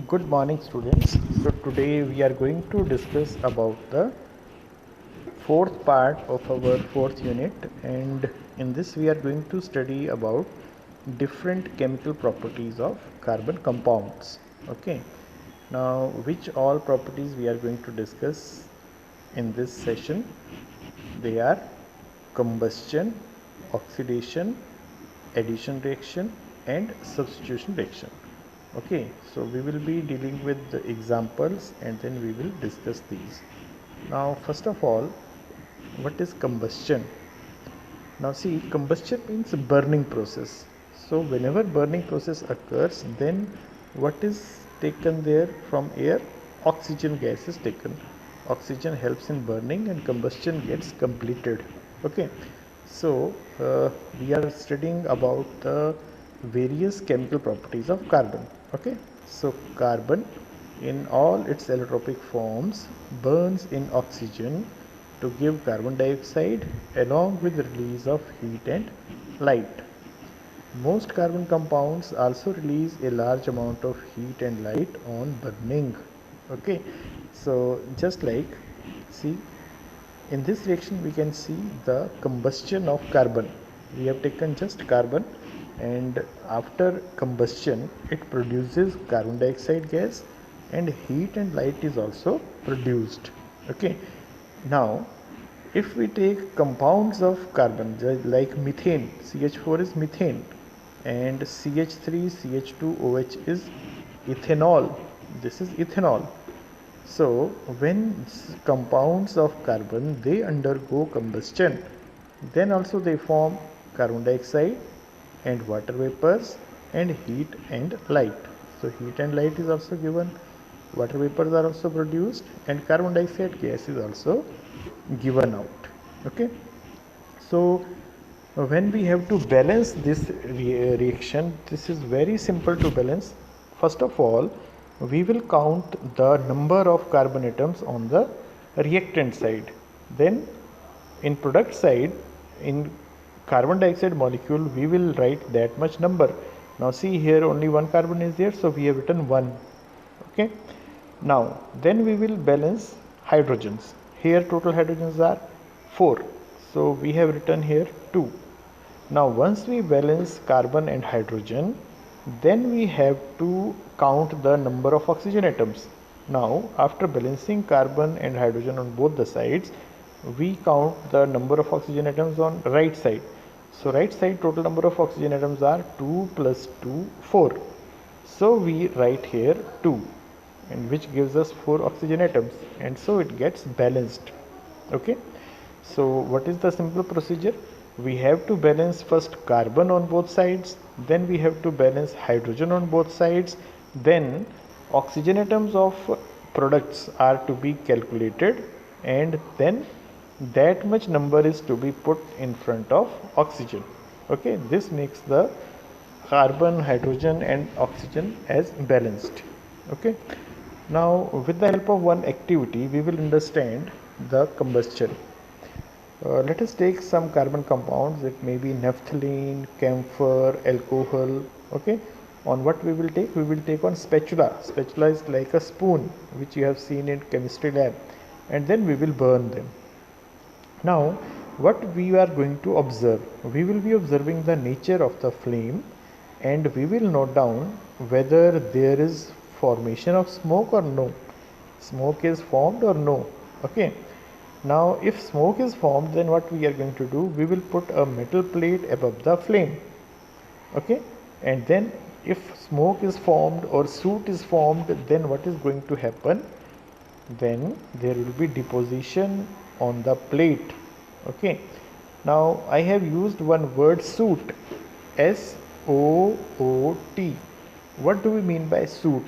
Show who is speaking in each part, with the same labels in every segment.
Speaker 1: Good morning, students. So today we are going to discuss about the fourth part of our fourth unit, and in this we are going to study about different chemical properties of carbon compounds. Okay. Now, which all properties we are going to discuss in this session? They are combustion, oxidation, addition reaction, and substitution reaction. Okay, so we will be dealing with the examples and then we will discuss these. Now, first of all, what is combustion? Now see, combustion means burning process. So whenever burning process occurs, then what is taken there from air? Oxygen gas is taken. Oxygen helps in burning and combustion gets completed. Okay, so we are studying about the various chemical properties of carbon. Okay, so carbon in all its allotropic forms burns in oxygen to give carbon dioxide along with the release of heat and light. Most carbon compounds also release a large amount of heat and light on burning. Okay, so just like, see, in this reaction we can see the combustion of carbon. We have taken just carbon, and after combustion it produces carbon dioxide gas and heat and light is also produced. Okay, now if we take compounds of carbon like methane, CH4 is methane, and CH3 CH2OH is ethanol. This is ethanol. So when compounds of carbon they undergo combustion, then also they form carbon dioxide and water vapors and heat and light. So heat and light is also given, water vapors are also produced, and carbon dioxide gas is also given out. Okay, so when we have to balance this reaction, this is very simple to balance. First of all, we will count the number of carbon atoms on the reactant side. Then in product side, in carbon dioxide molecule, we will write that much number. Now see, here only one carbon is there, so we have written 1. Okay, now then we will balance hydrogens. Here total hydrogens are 4, so we have written here 2. Now once we balance carbon and hydrogen, then we have to count the number of oxygen atoms. Now after balancing carbon and hydrogen on both the sides, we count the number of oxygen atoms on right side. So right side total number of oxygen atoms are 2 plus 2, 4. So we write here 2, and which gives us 4 oxygen atoms, and so it gets balanced. Okay, so what is the simple procedure? We have to balance first carbon on both sides, then we have to balance hydrogen on both sides, then oxygen atoms of products are to be calculated, and then that much number is to be put in front of oxygen. Okay, this makes the carbon, hydrogen and oxygen as balanced. Okay, now with the help of one activity we will understand the combustion. Let us take some carbon compounds. It may be naphthalene, camphor, alcohol. Okay, on what we will take? We will take on spatula. Spatula is like a spoon which you have seen in chemistry lab, and then we will burn them. Now what we are going to observe? We will be observing the nature of the flame, and we will note down whether there is formation of smoke or no. Smoke is formed or no. Okay, now if smoke is formed, then what we are going to do? We will put a metal plate above the flame. Okay, and then if smoke is formed or soot is formed, then what is going to happen? Then there will be deposition on the plate. Okay, now I have used one word, soot, SOOT. What do we mean by soot?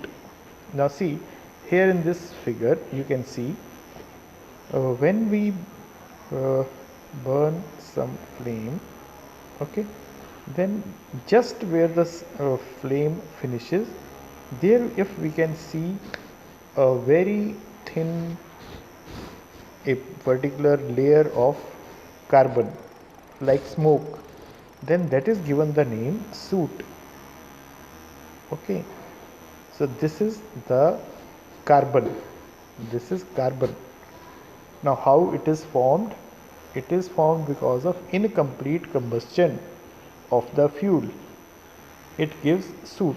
Speaker 1: Now see, here in this figure you can see when we burn some flame, okay, then just where the flame finishes, there if we can see a very thin, a particular layer of carbon like smoke, then that is given the name soot. Okay, So this is the carbon. This is carbon. Now how it is formed? It is formed because of incomplete combustion of the fuel. It gives soot,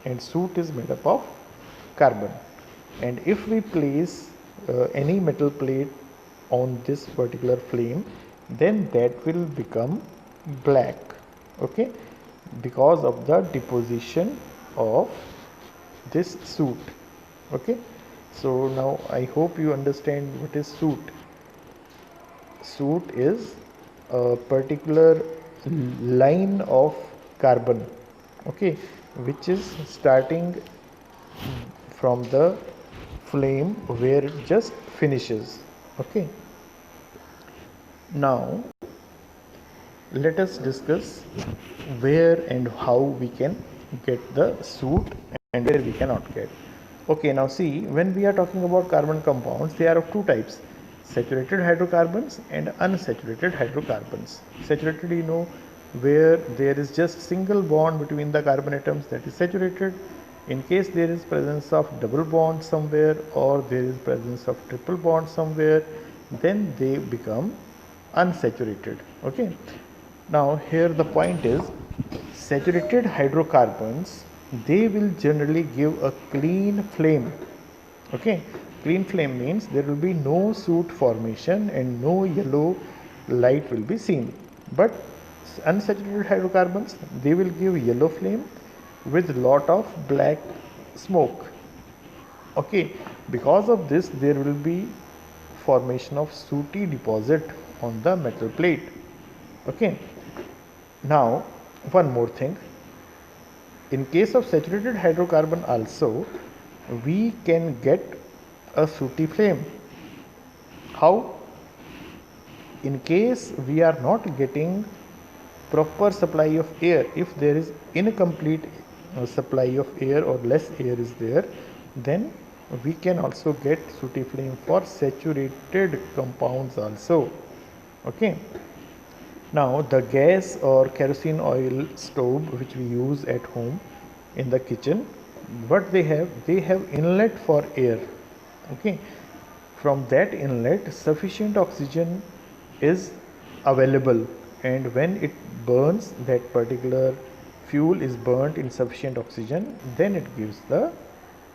Speaker 1: and soot is made up of carbon. And if we place any metal plate on this particular flame, then that will become black, okay, because of the deposition of this soot. Okay, so now I hope you understand what is soot. Soot is a particular line of carbon, okay, which is starting from the flame where it just finishes. Okay, now let us discuss where and how we can get the soot and where we cannot get. Okay, now see, when we are talking about carbon compounds, they are of two types: saturated hydrocarbons and unsaturated hydrocarbons. Saturated, you know, where there is just single bond between the carbon atoms, that is saturated. In case there is presence of double bond somewhere, or there is presence of triple bond somewhere, then they become unsaturated. Okay, now here the point is, saturated hydrocarbons, they will generally give a clean flame. Okay, clean flame means there will be no soot formation and no yellow light will be seen. But unsaturated hydrocarbons, they will give yellow flame with lot of black smoke. Okay, because of this there will be formation of sooty deposit on the metal plate. Okay, now one more thing, in case of saturated hydrocarbon also we can get a sooty flame. How? In case we are not getting proper supply of air, if there is incomplete supply of air or less air is there, then we can also get sooty flame for saturated compounds also. Okay, now the gas or kerosene oil stove which we use at home in the kitchen, what they have inlet for air. Okay, from that inlet sufficient oxygen is available, and when it burns, that particular fuel is burnt in sufficient oxygen, then it gives the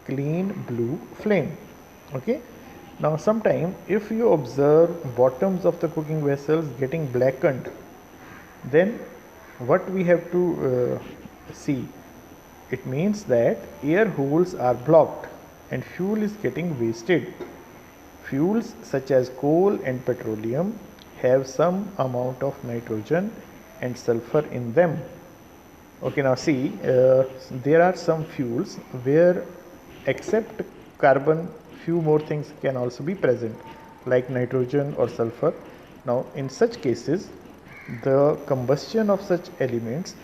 Speaker 1: clean blue flame. Okay, now sometime if you observe bottoms of the cooking vessels getting blackened, then what we have to see, it means that air holes are blocked and fuel is getting wasted. Fuels such as coal and petroleum have some amount of nitrogen and sulfur in them. Okay, now see, there are some fuels where except carbon few more things can also be present, like nitrogen or sulfur. Now in such cases, the combustion of such elements,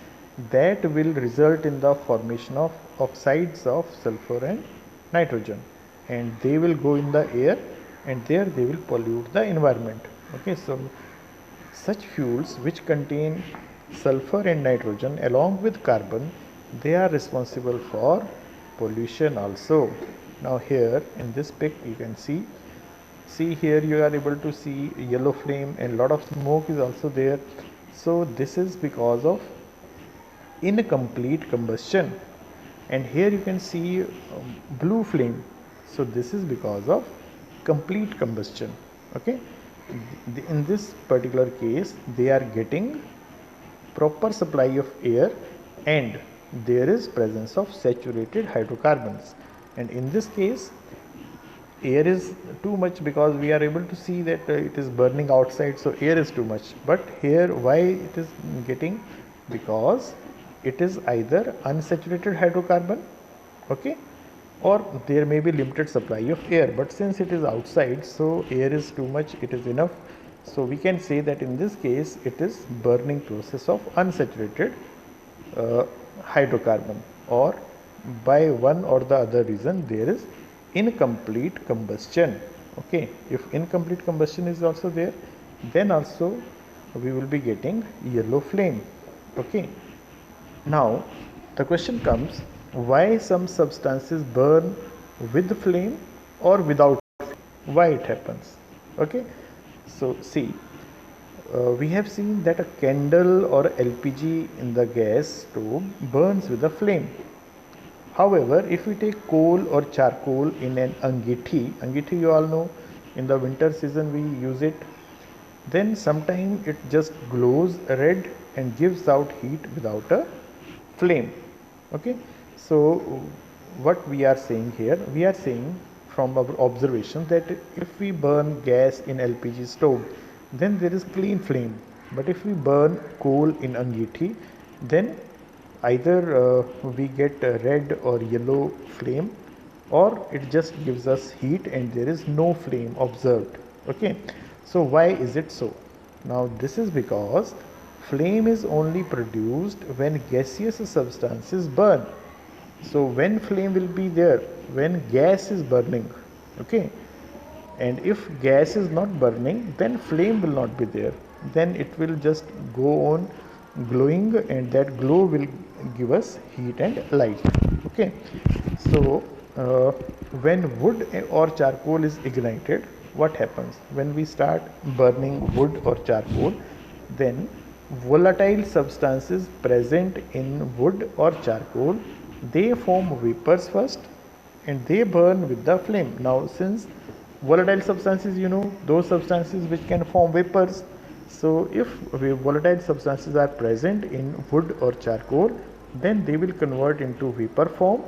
Speaker 1: that will result in the formation of oxides of sulfur and nitrogen, and they will go in the air and there they will pollute the environment. Okay, so such fuels which contain sulfur and nitrogen along with carbon, they are responsible for pollution also. Now here in this pic you can see here you are able to see yellow flame and lot of smoke is also there. So this is because of incomplete combustion, and here you can see blue flame. So this is because of complete combustion. Okay, in this particular case they are getting proper supply of air and there is presence of saturated hydrocarbons, and in this case air is too much because we are able to see that it is burning outside, so air is too much. But here why it is getting, because it is either unsaturated hydrocarbon, okay, or there may be limited supply of air, but since it is outside, so air is too much, it is enough. So we can say that in this case it is burning process of unsaturated hydrocarbon, or by one or the other reason there is incomplete combustion. Okay, if incomplete combustion is also there, then also we will be getting yellow flame. Okay, now the question comes, why some substances burn with flame or without flame, why it happens. Okay, so see, we have seen that a candle or LPG in the gas stove burns with a flame. However, if we take coal or charcoal in an angithi you all know, in the winter season we use it, then sometimes it just glows red and gives out heat without a flame. Okay, so what we are saying here, we are saying from our observation that if we burn gas in LPG stove, then there is clean flame, but if we burn coal in angithi, then either we get a red or yellow flame, or it just gives us heat and there is no flame observed. Okay, so why is it so? Now this is because flame is only produced when gaseous substances burn. So when flame will be there? When gas is burning. Okay, and if gas is not burning, then flame will not be there, then it will just go on glowing, and that glow will give us heat and light. Okay, so when wood or charcoal is ignited, what happens? When we start burning wood or charcoal, then volatile substances present in wood or charcoal, they form vapors first and they burn with the flame. Now since volatile substances, you know, those substances which can form vapors, so if volatile substances are present in wood or charcoal, then they will convert into vapor form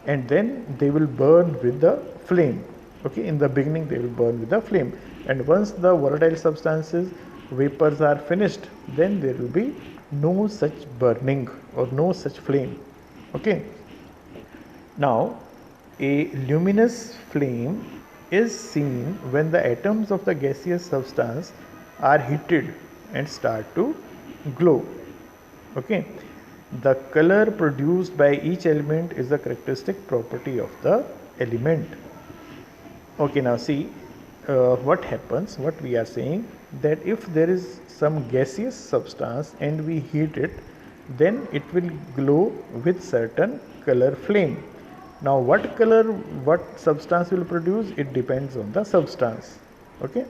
Speaker 1: and then they will burn with the flame. Okay, in the beginning they will burn with the flame, and once the volatile substances vapors are finished, then there will be no such burning or no such flame. Okay, now a luminous flame is seen when the atoms of the gaseous substance are heated and start to glow. Okay, the color produced by each element is a characteristic property of the element. Okay, now see what happens, what we are saying, that if there is some gaseous substance and we heat it, then it will glow with certain color flame. Now what color, what substance will produce, it depends on the substance. Okay,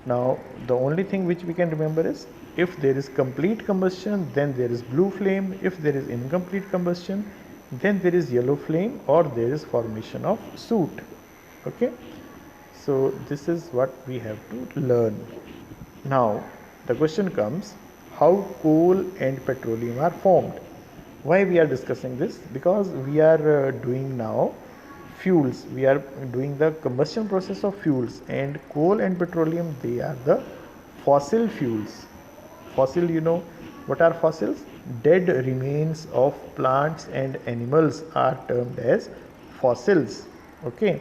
Speaker 1: now the only thing which we can remember is, if there is complete combustion, then there is blue flame. If there is incomplete combustion, then there is yellow flame, or there is formation of soot. Okay, so this is what we have to learn. Now the question comes, how coal and petroleum are formed. Why we are discussing this? Because we are doing now fuels, we are doing the combustion process of fuels, and coal and petroleum, they are the fossil fuels. Fossil, you know what are fossils? Dead remains of plants and animals are termed as fossils. Okay,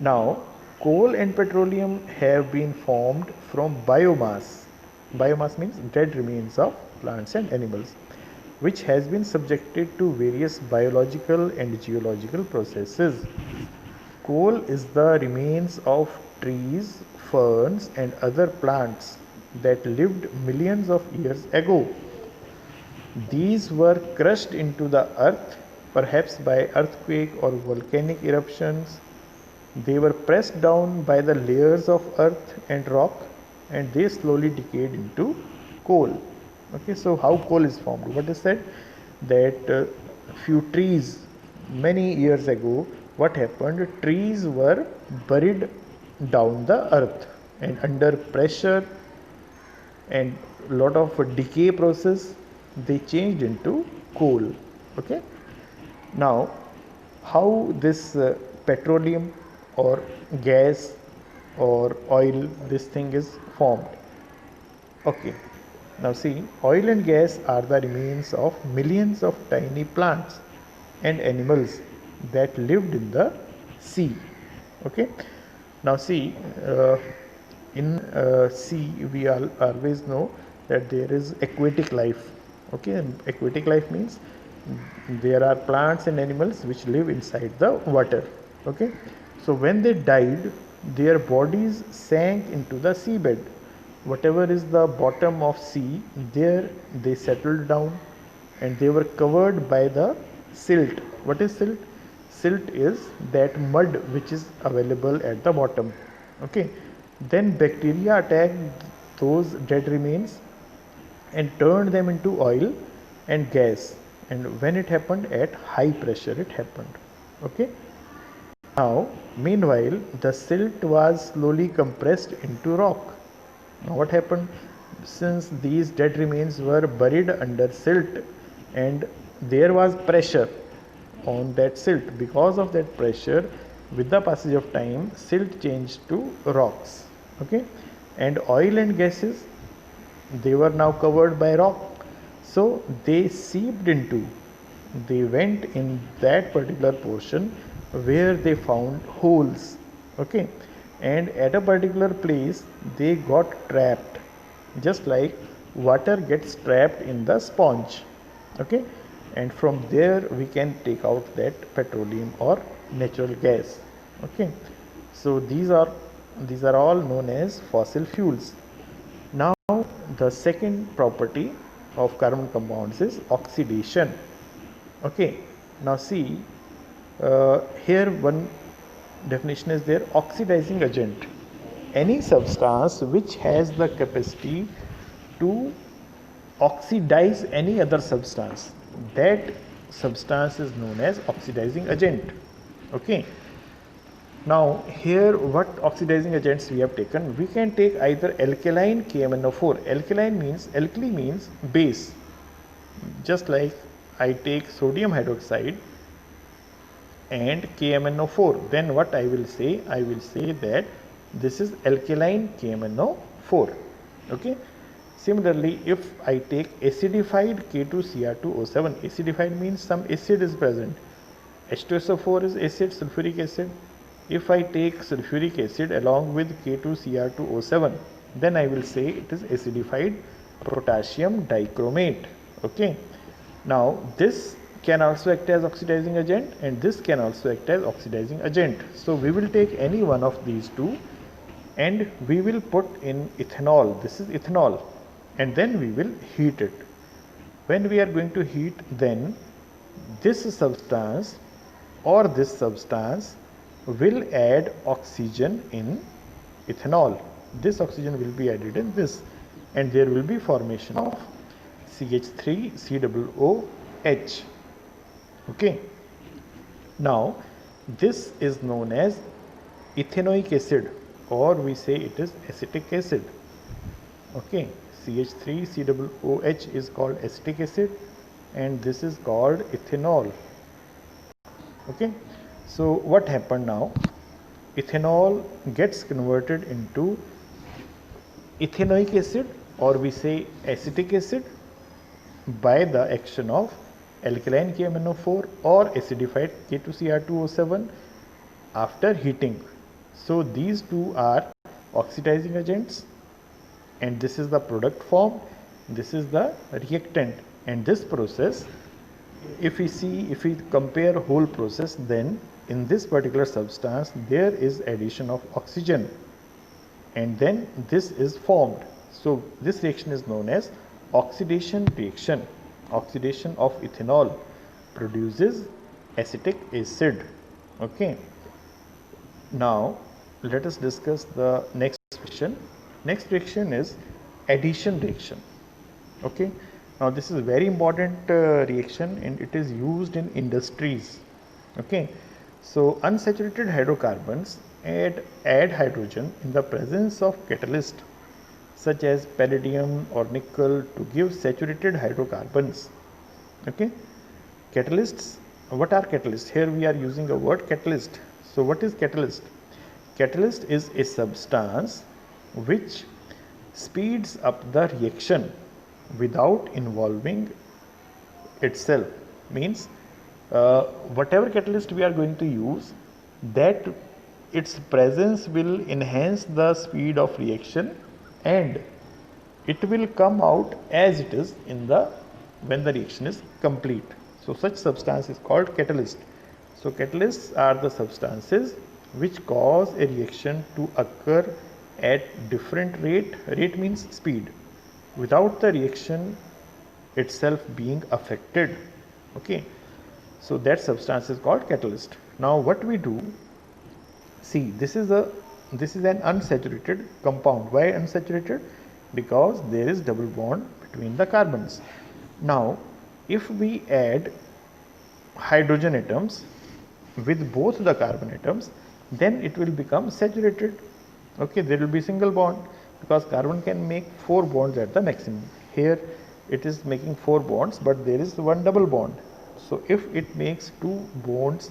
Speaker 1: now coal and petroleum have been formed from biomass. Biomass means dead remains of plants and animals, which has been subjected to various biological and geological processes. Coal is the remains of trees, ferns, and other plants that lived millions of years ago. These were crushed into the earth, perhaps by earthquake or volcanic eruptions. They were pressed down by the layers of earth and rock, and they slowly decayed into coal. Okay, so how coal is formed? What is said, that few trees many years ago, what happened? Trees were buried down the earth, and under pressure and lot of decay process, they changed into coal. Okay, now how this petroleum or gas or oil, this thing is formed? Okay, now see, oil and gas are the remains of millions of tiny plants and animals that lived in the sea. Okay, now see, in sea we always know that there is aquatic life. Okay, aquatic life means there are plants and animals which live inside the water. Okay, so when they died, their bodies sank into the seabed. Whatever is the bottom of sea, there they settled down, and they were covered by the Silt. What is silt? Silt is that mud which is available at the bottom. Okay. Then bacteria attack those dead remains and turned them into oil and gas. And when it happened at high pressure, it happened. Okay. Now, meanwhile, the silt was slowly compressed into rock. Now, what happened? Since these dead remains were buried under silt and there was pressure on that silt, because of that pressure, with the passage of time, silt changed to rocks. Okay, and oil and gases, they were now covered by rock, so they seeped into, they went in that particular portion where they found holes. Okay, and at a particular place they got trapped, just like water gets trapped in the sponge. Okay, and from there we can take out that petroleum or natural gas. Okay, so these are all known as fossil fuels. Now the second property of carbon compounds is oxidation. Okay, now see, here one definition is there: oxidizing agent, any substance which has the capacity to oxidize any other substance, that substance is known as oxidizing agent. Okay, now here what oxidizing agents we have taken? We can take either alkaline KMnO4. Alkali means base, just like I take sodium hydroxide and KMnO4, then what I will say? I will say that this is alkaline KMnO4. Okay. Similarly, if I take acidified K2Cr2O7, acidified means some acid is present. H2SO4 is acid, sulfuric acid. If I take sulfuric acid along with K2Cr2O7, then I will say it is acidified potassium dichromate. Okay. Now this can also act as oxidizing agent and this can also act as oxidizing agent. So we will take any one of these two and we will put in ethanol. This is ethanol, and then we will heat it. When we are going to heat, then this substance or this substance will add oxygen in ethanol. This oxygen will be added in this, and there will be formation of CH3COOH. Okay. Now this is known as ethanoic acid, or we say it is acetic acid. Okay, CH3COOH is called acetic acid and this is called ethanol. Okay, so what happened now? Ethanol gets converted into ethanoic acid, or we say acetic acid, by the action of alkaline KMnO4 or acidified K2Cr2O7 after heating. So these two are oxidizing agents, and this is the product formed, this is the reactant. And this process, if we compare whole process, then in this particular substance there is addition of oxygen and then this is formed. So this reaction is known as oxidation reaction. Oxidation of ethanol produces acetic acid. Okay, now let us discuss the next reaction. Next reaction is addition reaction. Okay, now this is a very important reaction and it is used in industries. Okay, so unsaturated hydrocarbons add hydrogen in the presence of catalyst such as palladium or nickel to give saturated hydrocarbons. Okay, catalysts. What are catalysts? Here we are using a word catalyst. So what is catalyst? Catalyst is a substance which speeds up the reaction without involving itself. Means whatever catalyst we are going to use, that its presence will enhance the speed of reaction and it will come out as it is in the when the reaction is complete. So such substance is called catalyst. So catalysts are the substances which cause a reaction to occur at different rate. Rate means speed, without the reaction itself being affected. Okay, So that substance is called catalyst. Now what we do, see, this is an unsaturated compound. Why unsaturated? Because there is double bond between the carbons. Now if we add hydrogen atoms with both the carbon atoms, then it will become saturated. Okay, there will be single bond, because carbon can make 4 bonds at the maximum. Here it is making 4 bonds, but there is one double bond. So if it makes 2 bonds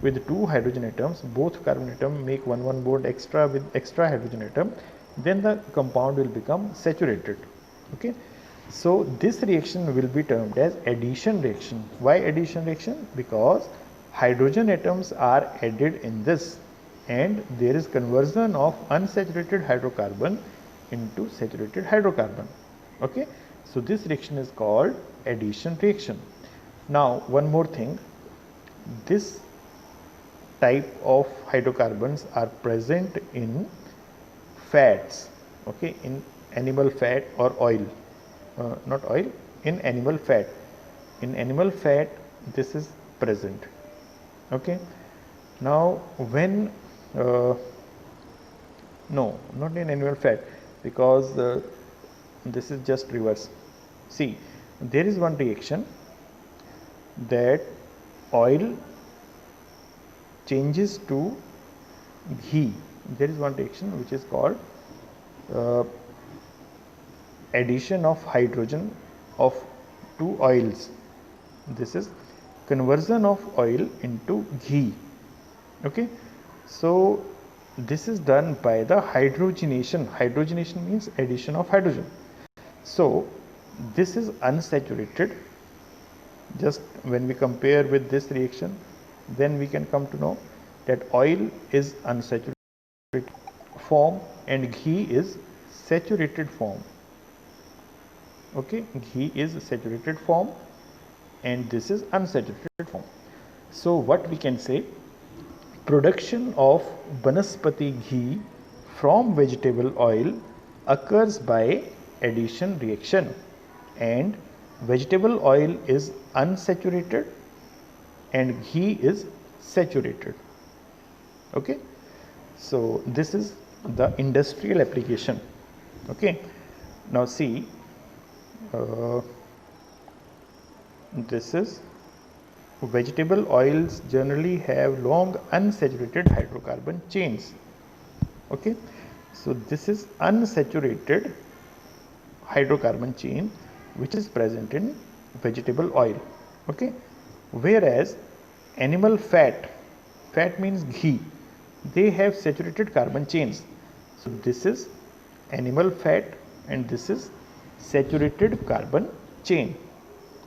Speaker 1: with 2 hydrogen atoms, both carbon atom make one bond extra with extra hydrogen atom, then the compound will become saturated. Okay, so this reaction will be termed as addition reaction. Why addition reaction? Because hydrogen atoms are added in this, and there is conversion of unsaturated hydrocarbon into saturated hydrocarbon. Okay, so this reaction is called addition reaction. Now one more thing, this type of hydrocarbons are present in fats, okay, in animal fat or oil, not oil, in animal fat. In animal fat this is present. Okay, now when no, not in animal fat, because this is just reverse. See, there is one reaction that oil changes to ghee. There is one reaction which is called addition of hydrogen of 2 oils. This is conversion of oil into ghee. Okay, so this is done by the hydrogenation. Hydrogenation means addition of hydrogen. So this is unsaturated. Just when we compare with this reaction, then we can come to know that oil is unsaturated form and ghee is saturated form. Okay, ghee is saturated form and this is unsaturated form. So what we can say, production of Banaspati ghee from vegetable oil occurs by addition reaction, and vegetable oil is unsaturated and ghee is saturated. Okay, so this is the industrial application. Okay, now see, this is vegetable oils generally have long unsaturated hydrocarbon chains. Okay, so this is unsaturated hydrocarbon chain which is present in vegetable oil. Okay, whereas animal fat, fat means ghee, they have saturated carbon chains. So this is animal fat and this is saturated carbon chain.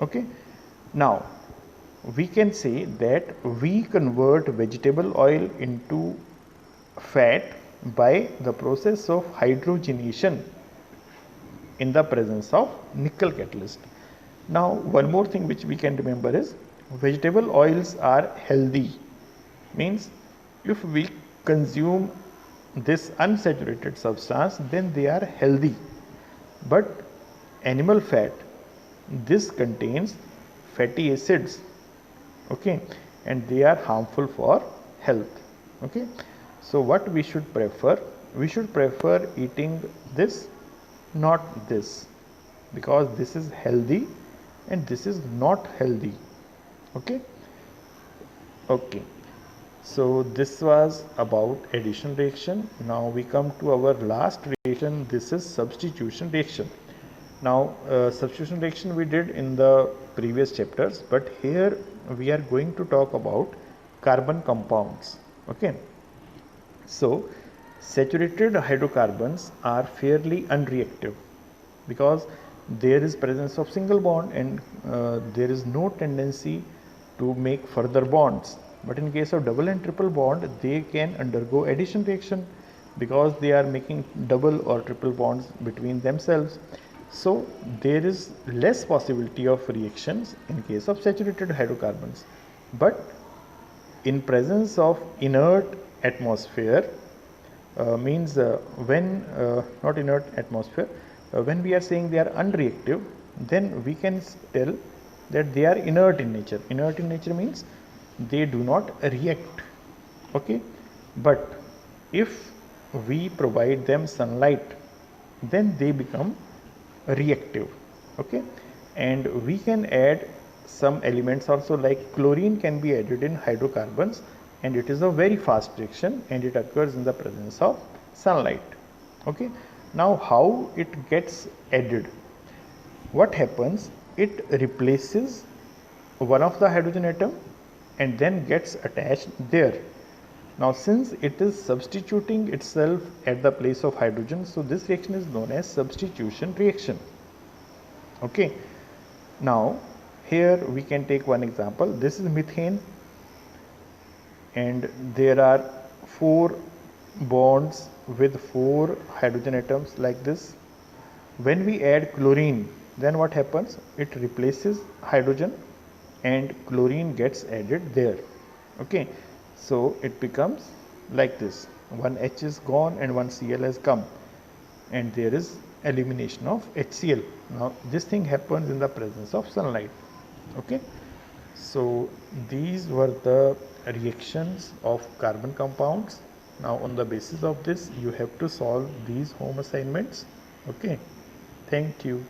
Speaker 1: Okay, now we can say that we convert vegetable oil into fat by the process of hydrogenation in the presence of nickel catalyst. Now one more thing which we can remember is vegetable oils are healthy, means if we consume this unsaturated substance then they are healthy. But animal fat, this contains fatty acids, okay, and they are harmful for health. Okay, so what we should prefer? We should prefer eating this, not this, because this is healthy and this is not healthy. Okay, okay, so this was about addition reaction. Now we come to our last reaction. This is substitution reaction. Now substitution reaction we did in the previous chapters, but here we are going to talk about carbon compounds. Okay, so saturated hydrocarbons are fairly unreactive because there is presence of single bond and there is no tendency to make further bonds. But in case of double and triple bond, they can undergo addition reaction because they are making double or triple bonds between themselves. So there is less possibility of reactions in case of saturated hydrocarbons. But in presence of inert atmosphere, means when not inert atmosphere, when we are saying they are unreactive, then we can tell that they are inert in nature. Inert in nature means they do not react. Okay, but if we provide them sunlight, then they become reactive. Okay, and we can add some elements also, like chlorine can be added in hydrocarbons, and it is a very fast reaction and it occurs in the presence of sunlight. Okay, now how it gets added? What happens? It replaces one of the hydrogen atom and then gets attached there. Now since it is substituting itself at the place of hydrogen, so this reaction is known as substitution reaction. Okay, now here we can take one example. This is methane and there are 4 bonds with 4 hydrogen atoms like this. When we add chlorine, then what happens? It replaces hydrogen and chlorine gets added there. Okay, so it becomes like this. One H is gone and one Cl has come, and there is elimination of HCl. Now this thing happens in the presence of sunlight. Okay, so these were the reactions of carbon compounds. Now on the basis of this, you have to solve these home assignments. Okay, thank you.